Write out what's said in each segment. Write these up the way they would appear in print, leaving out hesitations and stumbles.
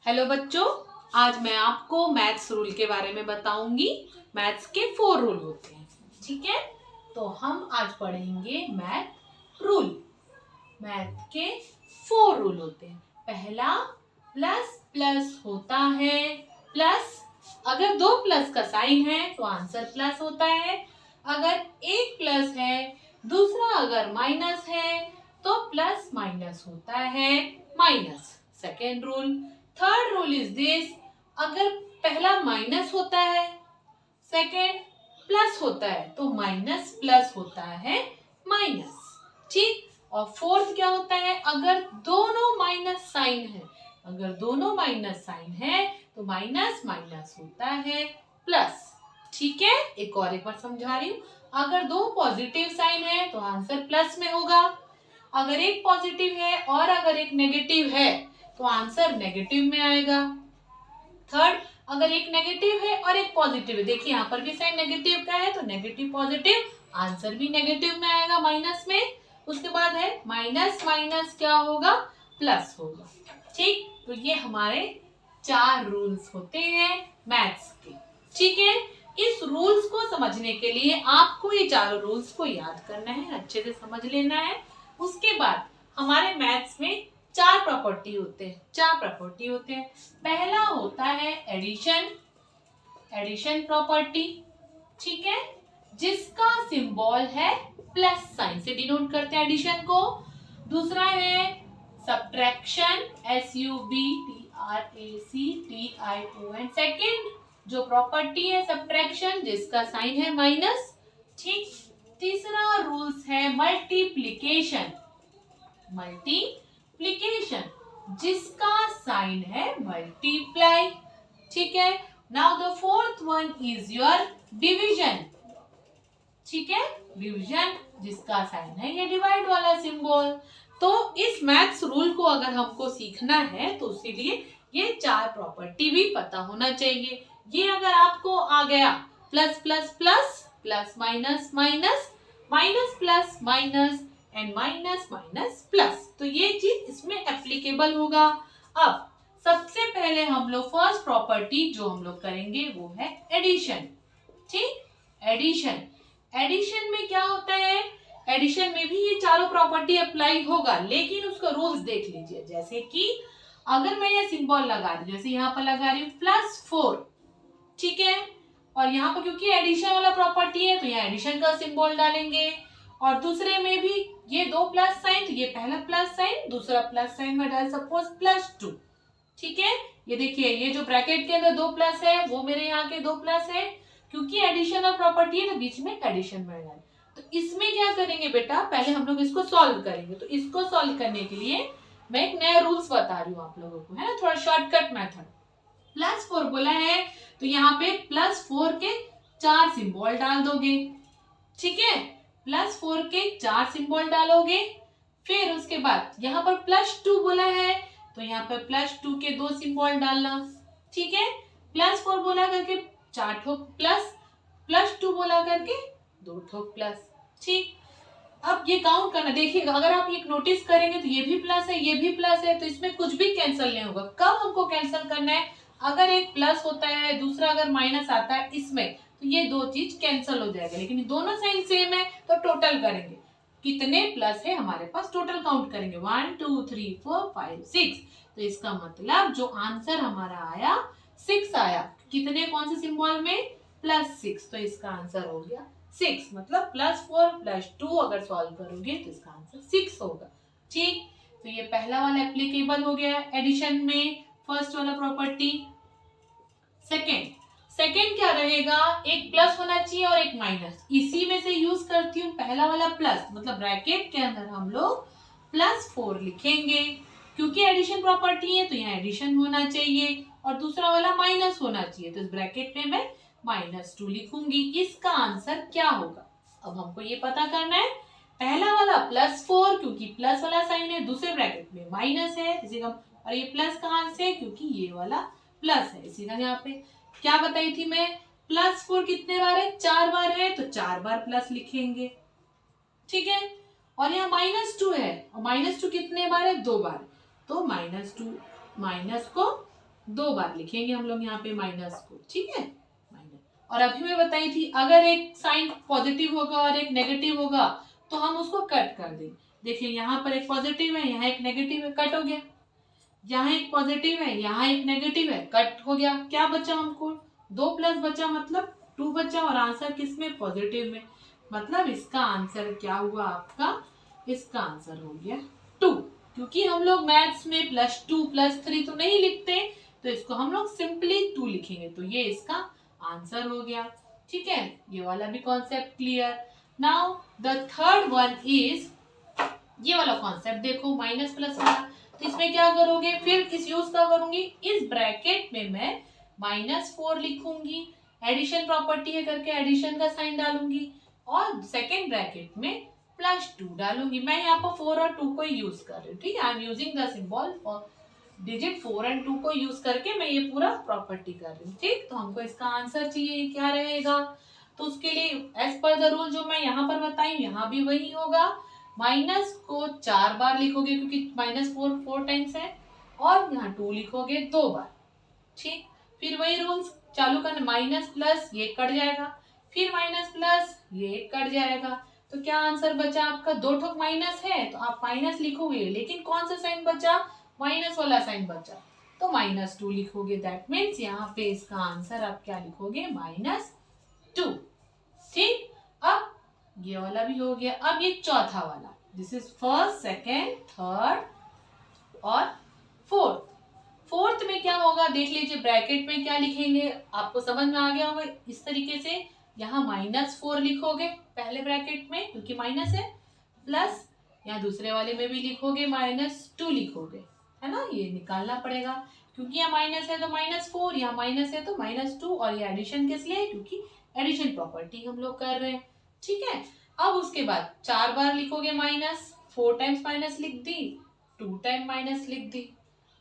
Hello बच्चों, आज मैं आपको मैथ्स रूल के बारे में बताऊंगी। मैथ्स के 4 रूल होते हैं, ठीक है। तो हम आज पढ़ेंगे मैथ रूल। मैथ के 4 रूल होते हैं। पहला, प्लस प्लस होता है प्लस। अगर 2 प्लस का साइन है तो आंसर प्लस होता है। अगर एक प्लस है, दूसरा अगर माइनस है तो प्लस माइनस होता है minus. Second rule. Third rule is this, अगर पहला माइनस होता है, सेकेंड प्लस होता है तो माइनस प्लस होता है माइनस, ठीक। और फोर्थ क्या होता है, अगर दोनों माइनस साइन है, अगर दोनों माइनस साइन है तो माइनस माइनस होता है प्लस, ठीक है। एक बार समझा रही हूँ। अगर दो पॉजिटिव साइन है तो आंसर प्लस में होगा। अगर एक पॉजिटिव है और अगर एक नेगेटिव है तो आंसर नेगेटिव में आएगा। थर्ड, अगर एक नेगेटिव है और एक पॉजिटिव है, देखिए यहाँ पर भी साइन नेगेटिव का है तो नेगेटिव पॉजिटिव, आंसर भी नेगेटिव में आएगा माइनस में। उसके बाद है माइनस माइनस क्या होगा, प्लस होगा, ठीक। तो ये हमारे 4 रूल्स होते हैं मैथ्स के, ठीक है। इस रूल्स को समझने के लिए आपको ये 4 रूल्स को याद करना है, अच्छे से समझ लेना है। उसके बाद हमारे मैथ्स में 4 प्रॉपर्टी होते हैं, 4 प्रॉपर्टी होते हैं। पहला होता है एडिशन, एडिशन प्रॉपर्टी, ठीक है, जिसका सिंबल है प्लस साइन से डिनोट करते हैं एडिशन को। दूसरा है सब्ट्रैक्शन, SUBTRACTION, सेकंड जो प्रॉपर्टी है सब्ट्रैक्शन, जिसका साइन है माइनस, ठीक। तीसरा रूल्स है मल्टीप्लिकेशन, मल्टीप्लिकेशन जिसका साइन है मल्टीप्लाई, ठीक है। Now the fourth one is your division, ठीक है, डिवीजन जिसका साइन है ये डिवाइड वाला सिंबल। तो इस मैथ्स रूल को अगर हमको सीखना है तो इसीलिए ये 4 प्रॉपर्टी भी पता होना चाहिए। ये अगर आपको आ गया plus plus plus, plus minus minus, minus plus minus and minus minus plus, तो ये चीज इसमें एप्लीकेबल होगा। अब सबसे पहले हम लोग फर्स्ट प्रॉपर्टी जो हम लोग करेंगे वो है एडिशन, ठीक। एडिशन, एडिशन में क्या होता है, एडिशन में भी ये चारों प्रॉपर्टी अप्लाई होगा, लेकिन उसका रूल्स देख लीजिए। जैसे कि अगर मैं ये सिंबल लगा रही हूँ, जैसे यहाँ पर लगा रही हूँ +4, ठीक है, और यहाँ पर क्योंकि एडिशन वाला प्रॉपर्टी है तो यहाँ एडिशन का सिंबल डालेंगे। और दूसरे में भी ये 2 प्लस साइन, तो ये पहला प्लस साइन, दूसरा प्लस साइन में डाल सपोज +2, ठीक है। ये देखिए ये जो ब्रैकेट के अंदर 2 प्लस है वो मेरे यहाँ के 2 प्लस है, क्योंकि एडिशन ऑफ प्रॉपर्टी है तो बीच में एडिशन में डाल। तो इसमें क्या करेंगे बेटा, पहले हम लोग इसको सॉल्व करेंगे। तो इसको सॉल्व करने के लिए मैं एक नया रूल्स बता रही हूँ आप लोगों को, है ना, थोड़ा शॉर्टकट मेथड। +4 बोला है तो यहाँ पे +4 के 4 सिंबल डाल दोगे, ठीक है। +4 के 4 सिंबल डालोगे। फिर उसके बाद यहाँ पर +2 बोला है तो यहाँ पर +2 के 2 सिंबल डालना, ठीक है। +4 बोला करके 4 ठोक प्लस, +2 बोला करके 2 ठोक प्लस, ठीक। अब ये काउंट करना, देखिएगा अगर आप ये नोटिस करेंगे तो ये भी प्लस है, ये भी प्लस है, तो इसमें कुछ भी कैंसिल नहीं होगा। कब हमको कैंसिल करना है, अगर एक प्लस होता है दूसरा अगर माइनस आता है इसमें, तो ये 2 चीज कैंसिल हो जाएगा। लेकिन दोनों साइन सेम है तो टोटल करेंगे, कितने प्लस है हमारे पास, टोटल काउंट करेंगे 1 2 3 4 5 6। तो इसका मतलब जो आंसर हमारा आया 6 आया, कितने कौन से सिंबल में, +6, तो इसका आंसर हो गया 6। मतलब +4 +2 अगर सॉल्व करोगे तो इसका आंसर 6 होगा, ठीक। तो ये पहला वाला एप्लीकेबल हो गया एडिशन में, फर्स्ट वाला प्रॉपर्टी। सेकेंड, सेकेंड क्या रहेगा, एक प्लस होना चाहिए और एक माइनस, इसी में से यूज करती हूँ पहला वाला प्लस, मतलब ब्रैकेट के अंदर हम लोग +4 लिखेंगे, क्योंकि एडिशन प्रॉपर्टी है तो यहाँ एडिशन होना चाहिए, और दूसरा वाला माइनस होना चाहिए तो इस ब्रैकेट में मैं -2 लिखूंगी। इसका आंसर क्या होगा, अब हमको ये पता करना है। पहला वाला +4 क्योंकि प्लस वाला साइन है, दूसरे ब्रैकेट में माइनस है इसी का, और ये प्लस कहाँ से, क्योंकि ये वाला प्लस है इसी का। यहाँ पे क्या बताई थी मैं, +4 कितने बार है, 4 बार है, तो 4 बार प्लस लिखेंगे, ठीक है। और यहाँ -2 है, और -2 कितने बार है, 2 बार, तो -2 माइनस को 2 बार लिखेंगे हम लोग यहाँ पे माइनस को, ठीक है, माइनस। और अभी मैं बताई थी अगर एक साइन पॉजिटिव होगा और एक नेगेटिव होगा तो हम उसको कट कर देंगे। देखिए यहाँ पर एक पॉजिटिव है, यहाँ एक नेगेटिव है, कट हो गया। यहाँ एक पॉजिटिव है, यहाँ एक नेगेटिव है, कट हो गया। क्या बचा हमको? 2 प्लस बचा, मतलब 2 बचा। और आंसर किस में? पॉजिटिव में। मतलब इसका आंसर क्या हुआ आपका? इसका आंसर हो गया 2। क्योंकि हम लोग मैथ्स में +2 +3 तो नहीं लिखते, तो इसको हम लोग सिंपली 2 लिखेंगे, तो ये इसका आंसर हो गया। ठीक है, ये वाला भी concept clear. Now the third one is ये वाला कॉन्सेप्ट देखो, माइनस प्लस वाला। तो इसमें क्या करोगे? फिर किस यूज का करूंगी? इस ब्रैकेट में मैं -4 लिखूंगी, एडिशन प्रॉपर्टी है करके एडिशन का साइन डालूंगी, और सेकेंड ब्रैकेट में +2 डालूंगी। मैं यहाँ पर 4 और 2 को यूज कर रही हूँ, ठीक है। I am using the symbol for digit 4 and 2 को यूज करके मैं ये पूरा प्रॉपर्टी कर रही हूँ, ठीक। तो हमको इसका आंसर चाहिए, क्या रहेगा? तो उसके लिए एज पर द रूल जो मैं यहाँ पर बताई हूँ, यहाँ भी वही होगा। माइनस को 4 बार लिखोगे क्योंकि -4 4 टाइम्स है, और यहाँ 2 लिखोगे 2 बार, ठीक। फिर वही रूल्स चालू करना, माइनस प्लस ये कट जाएगा, फिर माइनस प्लस ये कट जाएगा। तो क्या आंसर बचा आपका? 2 ठोक माइनस है तो आप माइनस लिखोगे, लेकिन कौन सा साइन बचा? माइनस वाला साइन बचा, तो -2 लिखोगे। दैट मीन्स यहाँ पे इसका आंसर आप क्या लिखोगे? -2, ठीक। अब ये वाला भी हो गया। अब ये चौथा वाला, this is first, second, third और फोर्थ। फोर्थ में क्या होगा देख लीजिए, ब्रैकेट में क्या लिखेंगे आपको समझ में आ गया होगा। इस तरीके से यहाँ -4 लिखोगे पहले ब्रैकेट में क्योंकि माइनस है, प्लस यहाँ दूसरे वाले में भी लिखोगे -2 लिखोगे, है ना। ये निकालना पड़ेगा क्योंकि यहाँ माइनस है तो -4, यहाँ माइनस है तो -2, और ये एडिशन किस लिए? क्योंकि एडिशन प्रॉपर्टी हम लोग कर रहे हैं, ठीक है। अब उसके बाद 4 बार लिखोगे माइनस, 4 टाइम्स माइनस लिख दी, 2 टाइम माइनस लिख दी।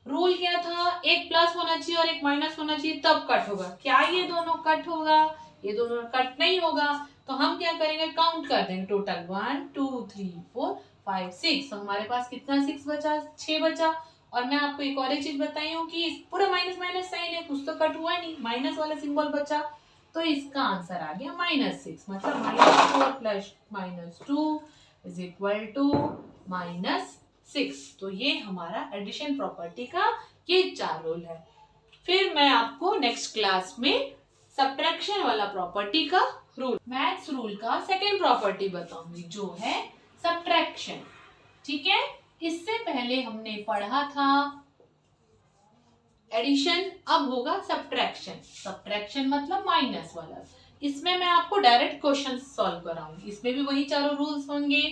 रूल क्या था? एक प्लस होना चाहिए और एक माइनस होना चाहिए, तब कट होगा। क्या ये दोनों कट होगा? ये दोनों कट नहीं होगा। तो हम क्या करेंगे? काउंट कर देंगे टोटल, 1 2 3 4 5 6। तो हमारे पास कितना 6 बचा? 6 बचा। और मैं आपको एक और चीज बताई हूँ कि पूरा माइनस माइनस साइन है, कुछ तो कट हुआ नहीं, माइनस वाला सिंबल बचा, तो इसका आंसर आ गया -6। मतलब -4 प्लस -2 इज इक्वल टू -6। तो ये हमारा एडिशन प्रॉपर्टी का ये 4 रूल है। फिर मैं आपको नेक्स्ट क्लास में सब्ट्रैक्शन वाला प्रॉपर्टी का रूल, मैथ्स रूल का सेकेंड प्रॉपर्टी बताऊंगी जो है सब्ट्रैक्शन, ठीक है। इससे पहले हमने पढ़ा था एडिशन, अब होगा सब्ट्रैक्शन। सब्ट्रैक्शन मतलब माइनस वाला। इसमें मैं आपको डायरेक्ट क्वेश्चन सॉल्व कराऊंगी, इसमें भी वही चारों रूल्स होंगे।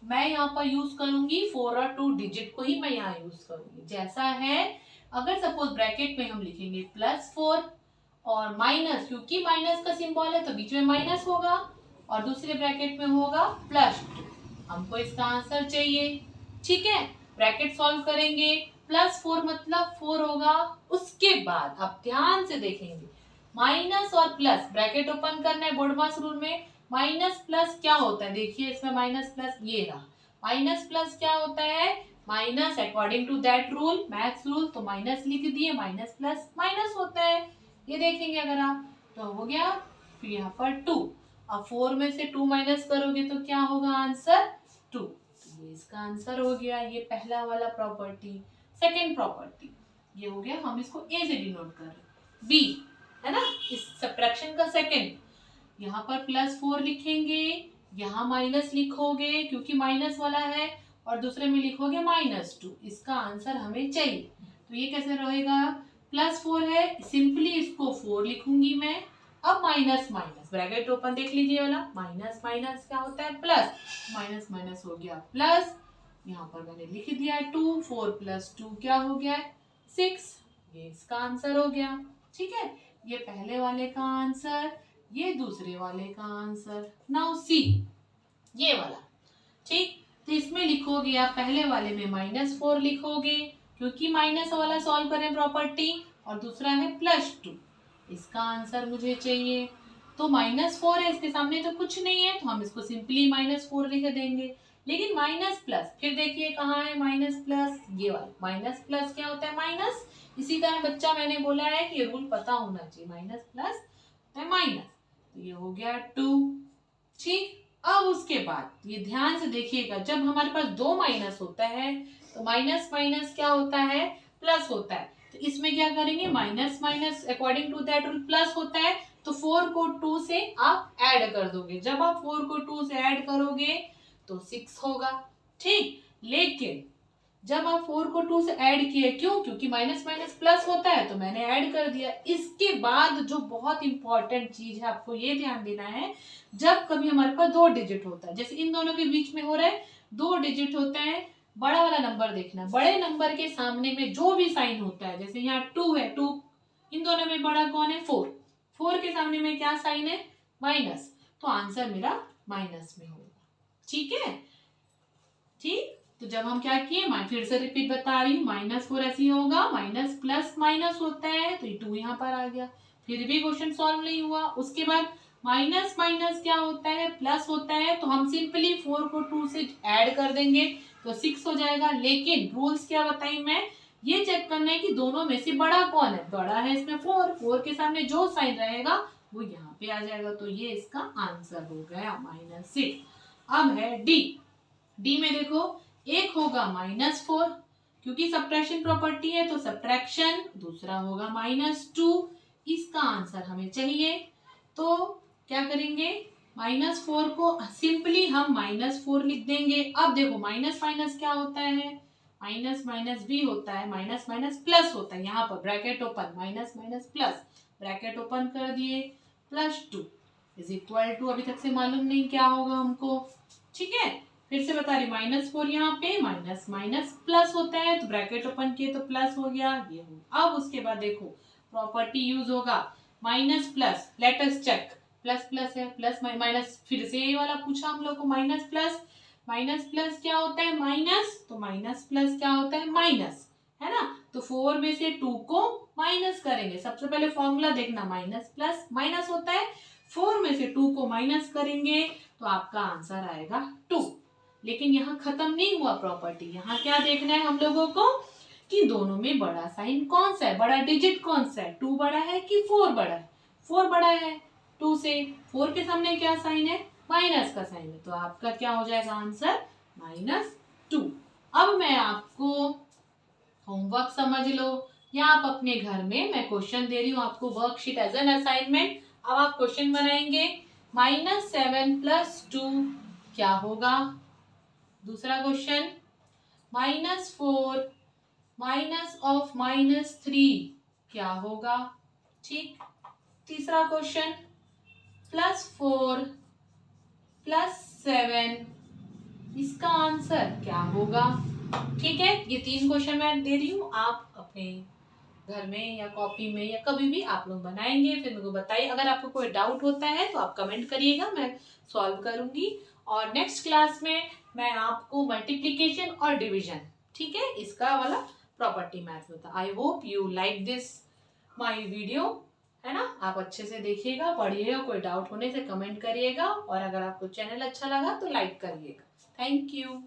मैं यहाँ पर यूज करूंगी 4 और 2 डिजिट को ही मैं यहाँ यूज करूंगी। जैसा है, अगर सपोज ब्रैकेट में हम लिखेंगे +4 और माइनस, क्योंकि माइनस का सिंबल है तो बीच में माइनस होगा, और दूसरे ब्रैकेट में होगा +2। हमको इसका आंसर चाहिए, ठीक है। ब्रैकेट सॉल्व करेंगे, +4 मतलब 4 होगा। उसके बाद आप ध्यान से देखेंगे, माइनस और प्लस, ब्रैकेट ओपन करना है बोर्ड मास रूल में। माइनस प्लस क्या होता है? देखिए इसमें माइनस प्लस ये रहा, माइनस प्लस क्या होता है? Minus according to that rule, maths rule, तो माइनस लिख दिए, माइनस प्लस माइनस होता है, ये देखेंगे अगर आप, तो हो गया। फिर यहाँ पर 2, अब 4 में से 2 माइनस करोगे तो क्या होगा आंसर? 2। तो ये इसका आंसर हो गया, ये पहला वाला प्रॉपर्टी। सेकेंड प्रॉपर्टी ये हो गया, हम इसको ए से डिनोट कर रहे हैं, बी है ना, इस सब्ट्रैक्शन का सेकेंड। यहाँ पर +4 लिखेंगे, यहाँ माइनस लिखोगे क्योंकि माइनस वाला है, और दूसरे में लिखोगे -2। इसका आंसर हमें चाहिए, तो ये कैसे रहेगा? +4 है, सिंपली इसको 4 लिखूंगी मैं। अब माइनस माइनस, ब्रैकेट ओपन देख लीजिए वाला, माइनस माइनस क्या होता है? प्लस, माइनस माइनस हो गया प्लस। यहाँ पर मैंने लिख दिया 2, 4 + 2 क्या हो गया? 6। ये इसका आंसर हो गया, ठीक है। ये पहले वाले का आंसर, ये दूसरे वाले का आंसर। नाउ सी, ये वाला, ठीक। तो इसमें लिखोगे आप पहले वाले में -4 लिखोगे क्योंकि माइनस वाला सॉल्व करें प्रॉपर्टी, और दूसरा है +2। इसका आंसर मुझे चाहिए, तो -4 है, इसके सामने तो कुछ नहीं है तो हम इसको सिंपली -4 लिख देंगे। लेकिन माइनस प्लस, फिर देखिए कहाँ है माइनस प्लस, ये वाला माइनस प्लस क्या होता है माइनस। इसी कारण बच्चा मैंने बोला है कि ये रूल पता होना चाहिए, माइनस प्लस होता है माइनस। तो ये हो गया 2। ठीक, अब उसके बाद ये ध्यान से देखिएगा, जब हमारे पास दो माइनस होता है तो माइनस माइनस क्या होता है प्लस होता है। तो इसमें क्या करेंगे, minus minus according to that rule plus होता है, तो 4 को 2 से आप ऐड कर दोगे। जब आप 4 को 2 से ऐड करोगे तो 6 होगा। ठीक, लेकिन जब आप 4 को 2 से ऐड किए, क्यों, क्योंकि माइनस माइनस प्लस होता है तो मैंने ऐड कर दिया। इसके बाद जो बहुत इंपॉर्टेंट चीज है आपको ये ध्यान देना है, जब कभी हमारे पास दो डिजिट होता है, जैसे इन दोनों के बीच में हो रहा है दो डिजिट होते हैं, बड़ा वाला नंबर देखना, बड़े नंबर के सामने में जो भी साइन होता है, जैसे यहाँ 2 है, 2 इन दोनों में बड़ा कौन है 4, 4 के सामने में क्या साइन है माइनस, तो आंसर मेरा माइनस में होगा। ठीक है, ठीक, तो जब हम क्या किए, मैं फिर से रिपीट बता रही हूँ, -4 ऐसे ही होगा, माइनस प्लस माइनस होता है तो ये 2 यहाँ पर आ गया, फिर भी क्वेश्चन सॉल्व नहीं हुआ। उसके बाद माइनस माइनस क्या होता है प्लस होता है, तो हम सिंपली 4 को 2 से ऐड कर देंगे तो 6 हो जाएगा। लेकिन रूल्स क्या बताई मैं, ये चेक करना है कि दोनों में से बड़ा कौन है, बड़ा है इसमें 4, 4 के सामने जो साइन रहेगा वो यहाँ पे आ जाएगा, तो ये इसका आंसर हो गया -6। अब है डी, डी में देखो एक होगा -4, क्योंकि सब्ट्रैक्शन प्रॉपर्टी है तो सब्ट्रैक्शन, दूसरा होगा -2, इसका आंसर हमें चाहिए। तो क्या करेंगे, -4 को सिंपली हम -4 लिख देंगे। अब देखो माइनस माइनस क्या होता है, माइनस माइनस भी होता है, माइनस माइनस प्लस होता है, यहाँ पर bracket open, minus minus plus, bracket open कर दिए, +2 इज इक्वल टू, अभी तक से मालूम नहीं क्या होगा हमको। ठीक है, फिर से बता रही, -4 यहाँ पे माइनस माइनस प्लस होता है तो ब्रैकेट ओपन किए तो प्लस हो गया, ये हो। अब उसके बाद देखो प्रॉपर्टी यूज होगा, minus plus, let us check, plus plus है, प्लस माइनस, फिर से ये वाला पूछा हम लोग को, माइनस प्लस क्या होता है माइनस, तो माइनस प्लस क्या होता है माइनस, है ना। तो 4 में से 2 को माइनस करेंगे, सबसे पहले फॉर्मूला देखना, माइनस प्लस माइनस होता है, 4 में से 2 को माइनस करेंगे तो आपका आंसर आएगा 2। लेकिन यहाँ खत्म नहीं हुआ प्रॉपर्टी, यहाँ क्या देखना है हम लोगों को कि दोनों में बड़ा साइन कौन सा है, बड़ा डिजिट कौन सा है, 2 बड़ा है कि 4 बड़ा है, 4 बड़ा है 2 से, 4 के सामने क्या साइन है माइनस का साइन है, तो आपका क्या हो जाएगा आंसर -2। अब मैं आपको होमवर्क समझ लो, या आप अपने घर में, मैं क्वेश्चन दे रही हूँ आपको वर्कशीट एज एन असाइनमेंट। अब आप क्वेश्चन बनाएंगे, -7 + 2 क्या होगा। दूसरा क्वेश्चन, -4 माइनस ऑफ -3 क्या होगा। ठीक, तीसरा क्वेश्चन, +4 + 7 इसका आंसर क्या होगा। ठीक है, ये 3 क्वेश्चन मैं दे रही हूँ, आप अपने घर में या कॉपी में या कभी भी आप लोग बनाएंगे, फिर मेरे को बताइए। अगर आपको कोई डाउट होता है तो आप कमेंट करिएगा, मैं सॉल्व करूंगी। और नेक्स्ट क्लास में मैं आपको मल्टीप्लिकेशन और डिवीजन, ठीक है, इसका वाला प्रॉपर्टी मैथ होता। I hope you like this my video, है ना। आप अच्छे से देखिएगा, पढ़िएगा, कोई डाउट होने से कमेंट करिएगा, और अगर आपको चैनल अच्छा लगा तो लाइक करिएगा। Thank you.